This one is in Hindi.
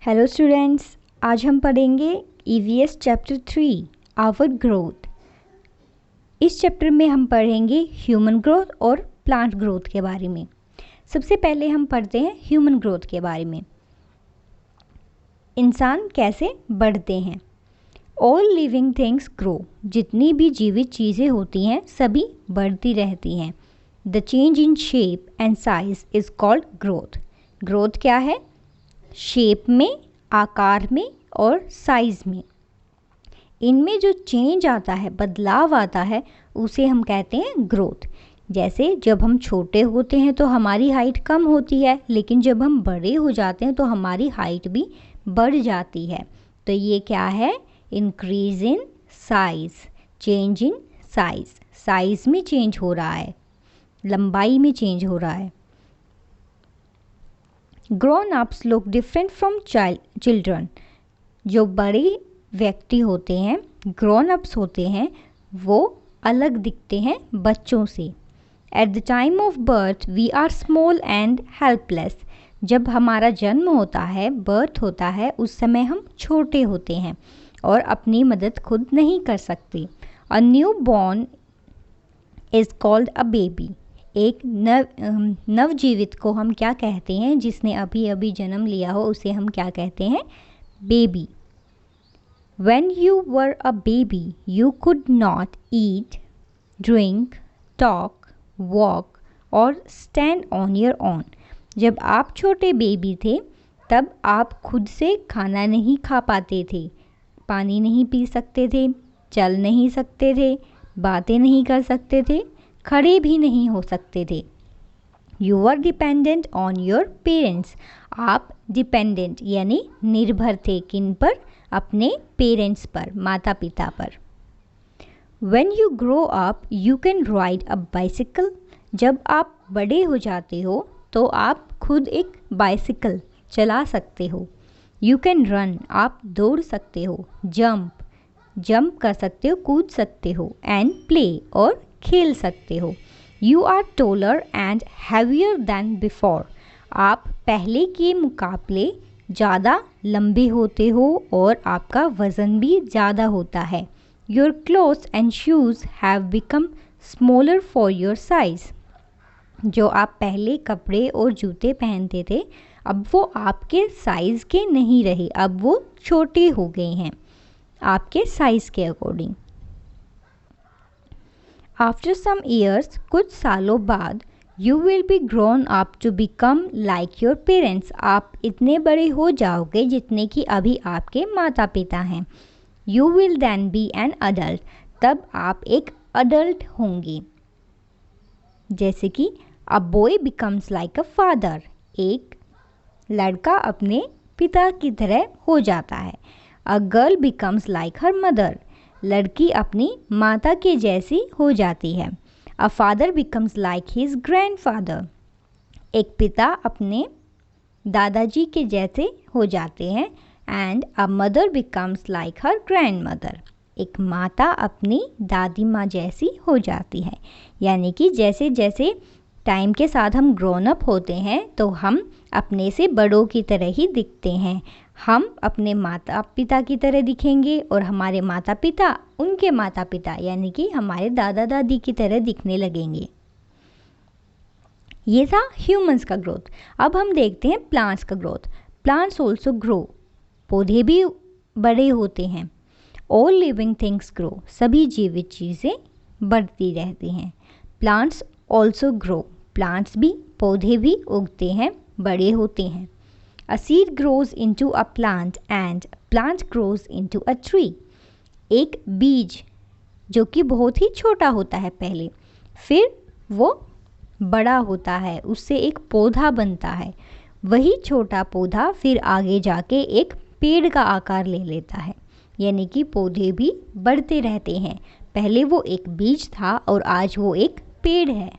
हेलो स्टूडेंट्स, आज हम पढ़ेंगे ईवीएस चैप्टर 3 आवर ग्रोथ। इस चैप्टर में हम पढ़ेंगे ह्यूमन ग्रोथ और प्लांट ग्रोथ के बारे में। सबसे पहले हम पढ़ते हैं ह्यूमन ग्रोथ के बारे में। इंसान कैसे बढ़ते हैं। All living things grow. जितनी भी जीवित चीज़ें होती हैं सभी बढ़ती रहती हैं। The change in shape and size is called growth. Growth क्या है? शेप में, आकार में और साइज़ में। इनमें जो चेंज आता है, बदलाव आता है, उसे हम कहते हैं ग्रोथ। जैसे जब हम छोटे होते हैं तो हमारी हाइट कम होती है, लेकिन जब हम बड़े हो जाते हैं तो हमारी हाइट भी बढ़ जाती है। तो ये क्या है? Increase in size, change in size. Size में चेंज हो रहा है, लंबाई में चेंज हो रहा है। Grown ups look different from children. जो बड़े व्यक्ति होते हैं, ग्रोन अप्स होते हैं, वो अलग दिखते हैं बच्चों से। At the time of birth we are small and helpless. जब हमारा जन्म होता है, बर्थ होता है, उस समय हम छोटे होते हैं और अपनी मदद खुद नहीं कर सकते। A new born is called a baby. एक नवजीवित को हम क्या कहते हैं? जिसने अभी अभी जन्म लिया हो उसे हम क्या कहते हैं? Baby. When you were a baby, you could not eat, drink, talk, walk or stand on your own. जब आप छोटे बेबी थे तब आप खुद से खाना नहीं खा पाते थे, पानी नहीं पी सकते थे, चल नहीं सकते थे, बातें नहीं कर सकते थे, खड़े भी नहीं हो सकते थे। You were dependent on your parents. आप डिपेंडेंट यानी निर्भर थे किन पर? अपने पेरेंट्स पर, माता पिता पर। When you grow up, you can ride a bicycle. जब आप बड़े हो जाते हो तो आप खुद एक बाइसिकल चला सकते हो। You can run. आप दौड़ सकते हो। जंप कर सकते हो, कूद सकते हो। And play. और खेल सकते हो। You are taller and heavier than before. आप पहले के मुकाबले ज़्यादा लंबे होते हो और आपका वज़न भी ज़्यादा होता है। Your clothes and shoes have become smaller for your size. जो आप पहले कपड़े और जूते पहनते थे, अब वो आपके साइज़ के नहीं रहे, अब वो छोटे हो गए हैं आपके साइज़ के अकॉर्डिंग। After some years, कुछ सालों बाद, you will be grown up to become like your parents. आप इतने बड़े हो जाओगे जितने कि अभी आपके माता पिता हैं। You will then be an adult. तब आप एक adult होंगे। जैसे कि a boy becomes like a father. एक लड़का अपने पिता की तरह हो जाता है। A girl becomes like her mother. लड़की अपनी माता के जैसी हो जाती है। A father becomes like his grandfather. एक पिता अपने दादाजी के जैसे हो जाते हैं। And a mother becomes like her grandmother. एक माता अपनी दादी माँ जैसी हो जाती है। यानी कि जैसे जैसे टाइम के साथ हम ग्रोन अप होते हैं तो हम अपने से बड़ों की तरह ही दिखते हैं। हम अपने माता पिता की तरह दिखेंगे और हमारे माता पिता उनके माता पिता यानी कि हमारे दादा दादी की तरह दिखने लगेंगे। ये था ह्यूमंस का ग्रोथ। अब हम देखते हैं प्लांट्स का ग्रोथ। Plants also grow. पौधे भी बड़े होते हैं। All living things grow. सभी जीवित चीज़ें बढ़ती रहती हैं। Plants also grow. प्लांट्स भी, पौधे भी उगते हैं, बड़े होते हैं। A seed grows into a plant and plant grows into a tree. एक बीज जो कि बहुत ही छोटा होता है पहले, फिर वो बड़ा होता है, उससे एक पौधा बनता है। वही छोटा पौधा फिर आगे जाके एक पेड़ का आकार ले लेता है। यानी कि पौधे भी बढ़ते रहते हैं। पहले वो एक बीज था और आज वो एक पेड़ है।